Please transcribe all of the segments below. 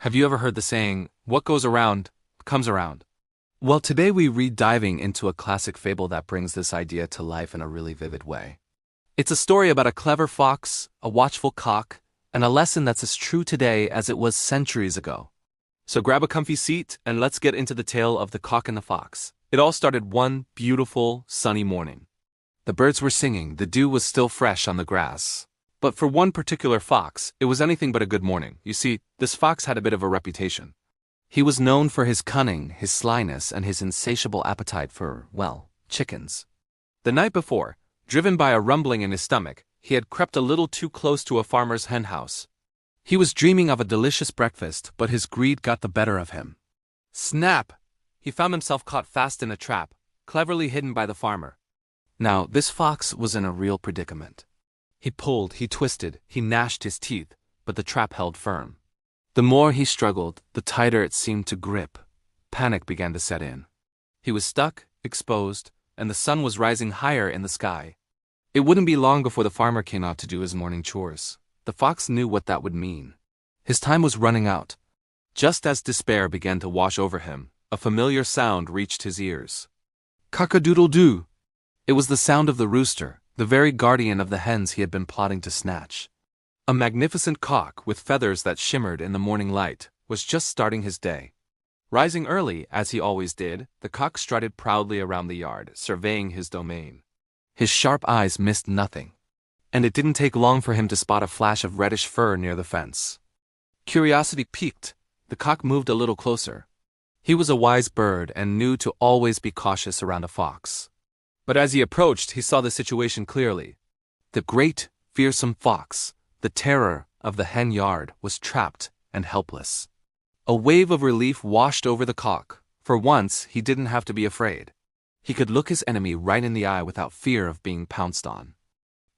Have you ever heard the saying, what goes around, comes around? Well, today we read diving into a classic fable that brings this idea to life in a really vivid way. It's a story about a clever fox, a watchful cock, and a lesson that's as true today as it was centuries ago. So grab a comfy seat and let's get into the tale of the cock and the fox. It all started one beautiful, sunny morning. The birds were singing, the dew was still fresh on the grass. But for one particular fox, it was anything but a good morning. You see, this fox had a bit of a reputation. He was known for his cunning, his slyness, and his insatiable appetite for, well, chickens. The night before, driven by a rumbling in his stomach, he had crept a little too close to a farmer's henhouse. He was dreaming of a delicious breakfast, but his greed got the better of him. Snap! He found himself caught fast in a trap, cleverly hidden by the farmer. Now, this fox was in a real predicament. He pulled, he twisted, he gnashed his teeth, but the trap held firm. The more he struggled, the tighter it seemed to grip. Panic began to set in. He was stuck, exposed, and the sun was rising higher in the sky. It wouldn't be long before the farmer came out to do his morning chores. The fox knew what that would mean. His time was running out. Just as despair began to wash over him, a familiar sound reached his ears. Cock-a-doodle-doo! It was the sound of the rooster, the very guardian of the hens he had been plotting to snatch. A magnificent cock with feathers that shimmered in the morning light was just starting his day. Rising early, as he always did, the cock strutted proudly around the yard, surveying his domain. His sharp eyes missed nothing, and it didn't take long for him to spot a flash of reddish fur near the fence. Curiosity piqued, the cock moved a little closer. He was a wise bird and knew to always be cautious around a fox. But as he approached, he saw the situation clearly. The great, fearsome fox, the terror of the hen yard, was trapped and helpless. A wave of relief washed over the cock. For once, he didn't have to be afraid. He could look his enemy right in the eye without fear of being pounced on.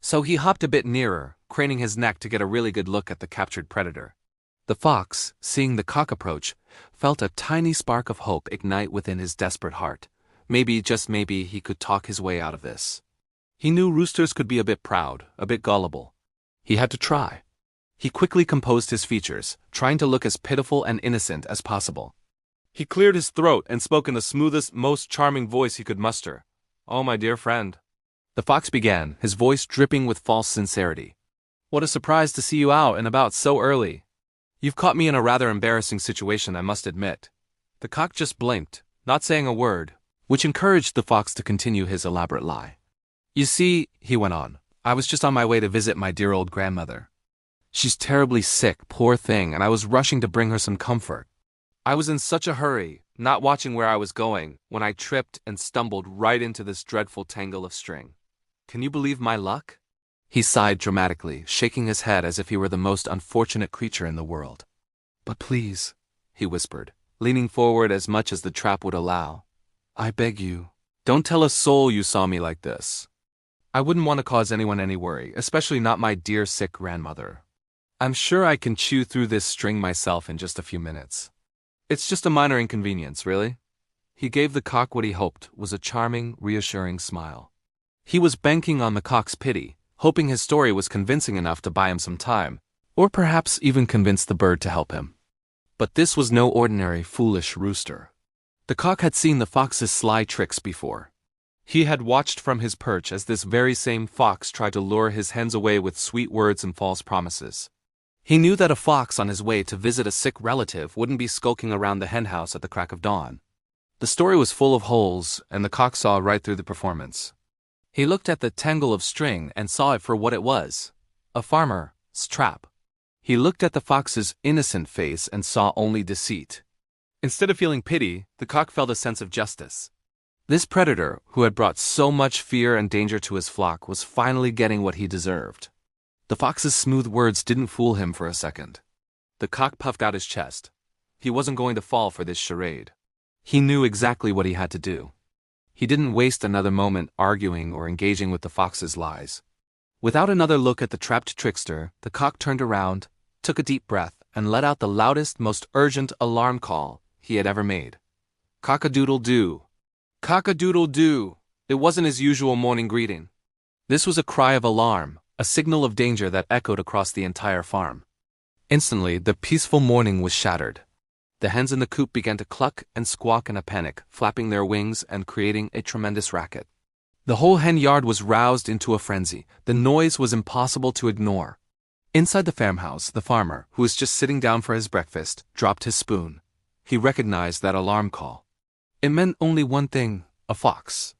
So he hopped a bit nearer, craning his neck to get a really good look at the captured predator. The fox, seeing the cock approach, felt a tiny spark of hope ignite within his desperate heart. Maybe, just maybe, he could talk his way out of this. He knew roosters could be a bit proud, a bit gullible. He had to try. He quickly composed his features, trying to look as pitiful and innocent as possible. He cleared his throat and spoke in the smoothest, most charming voice he could muster. "Oh, my dear friend." The fox began, his voice dripping with false sincerity. "What a surprise to see you out and about so early. You've caught me in a rather embarrassing situation, I must admit." The cock just blinked, not saying a word, which encouraged the fox to continue his elaborate lie. "You see," he went on, "I was just on my way to visit my dear old grandmother. She's terribly sick, poor thing, and I was rushing to bring her some comfort. I was in such a hurry, not watching where I was going, when I tripped and stumbled right into this dreadful tangle of string. Can you believe my luck?" He sighed dramatically, shaking his head as if he were the most unfortunate creature in the world. "But please," he whispered, leaning forward as much as the trap would allow, "I beg you, don't tell a soul you saw me like this. I wouldn't want to cause anyone any worry, especially not my dear sick grandmother. I'm sure I can chew through this string myself in just a few minutes. It's just a minor inconvenience, really." He gave the cock what he hoped was a charming, reassuring smile. He was banking on the cock's pity, hoping his story was convincing enough to buy him some time, or perhaps even convince the bird to help him. But this was no ordinary foolish rooster. The cock had seen the fox's sly tricks before. He had watched from his perch as this very same fox tried to lure his hens away with sweet words and false promises. He knew that a fox on his way to visit a sick relative wouldn't be skulking around the henhouse at the crack of dawn. The story was full of holes, and the cock saw right through the performance. He looked at the tangle of string and saw it for what it was, a farmer's trap. He looked at the fox's innocent face and saw only deceit. Instead of feeling pity, the cock felt a sense of justice. This predator, who had brought so much fear and danger to his flock, was finally getting what he deserved. The fox's smooth words didn't fool him for a second. The cock puffed out his chest. He wasn't going to fall for this charade. He knew exactly what he had to do. He didn't waste another moment arguing or engaging with the fox's lies. Without another look at the trapped trickster, the cock turned around, took a deep breath, and let out the loudest, most urgent alarm call he had ever made. Cock-a-doodle-doo. Cock-a-doodle-doo. It wasn't his usual morning greeting. This was a cry of alarm, a signal of danger that echoed across the entire farm. Instantly, the peaceful morning was shattered. The hens in the coop began to cluck and squawk in a panic, flapping their wings and creating a tremendous racket. The whole hen yard was roused into a frenzy. The noise was impossible to ignore. Inside the farmhouse, the farmer, who was just sitting down for his breakfast, dropped his spoon. He recognized that alarm call. It meant only one thing: a fox.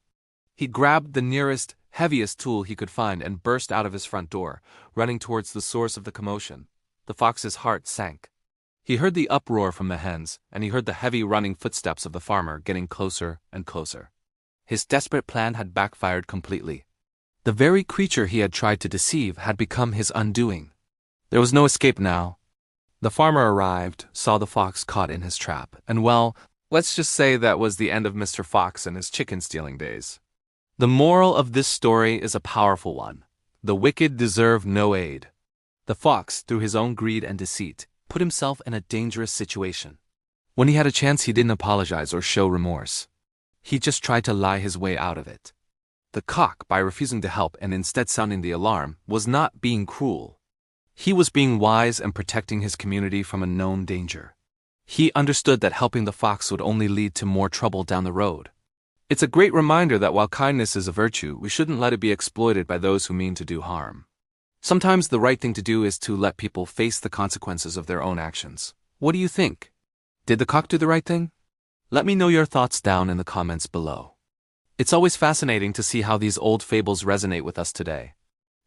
He grabbed the nearest, heaviest tool he could find and burst out of his front door, running towards the source of the commotion. The fox's heart sank. He heard the uproar from the hens, and he heard the heavy running footsteps of the farmer getting closer and closer. His desperate plan had backfired completely. The very creature he had tried to deceive had become his undoing. There was no escape now. The farmer arrived, saw the fox caught in his trap, and well, let's just say that was the end of Mr. Fox and his chicken-stealing days. The moral of this story is a powerful one. The wicked deserve no aid. The fox, through his own greed and deceit, put himself in a dangerous situation. When he had a chance, he didn't apologize or show remorse. He just tried to lie his way out of it. The cock, by refusing to help and instead sounding the alarm, was not being cruel. He was being wise and protecting his community from a known danger. He understood that helping the fox would only lead to more trouble down the road. It's a great reminder that while kindness is a virtue, we shouldn't let it be exploited by those who mean to do harm. Sometimes the right thing to do is to let people face the consequences of their own actions. What do you think? Did the cock do the right thing? Let me know your thoughts down in the comments below. It's always fascinating to see how these old fables resonate with us today.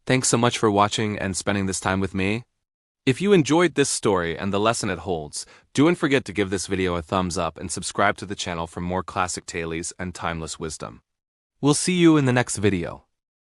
Thanks so much for watching and spending this time with me. If you enjoyed this story and the lesson it holds, don't forget to give this video a thumbs up and subscribe to the channel for more classic tales and timeless wisdom. We'll see you in the next video.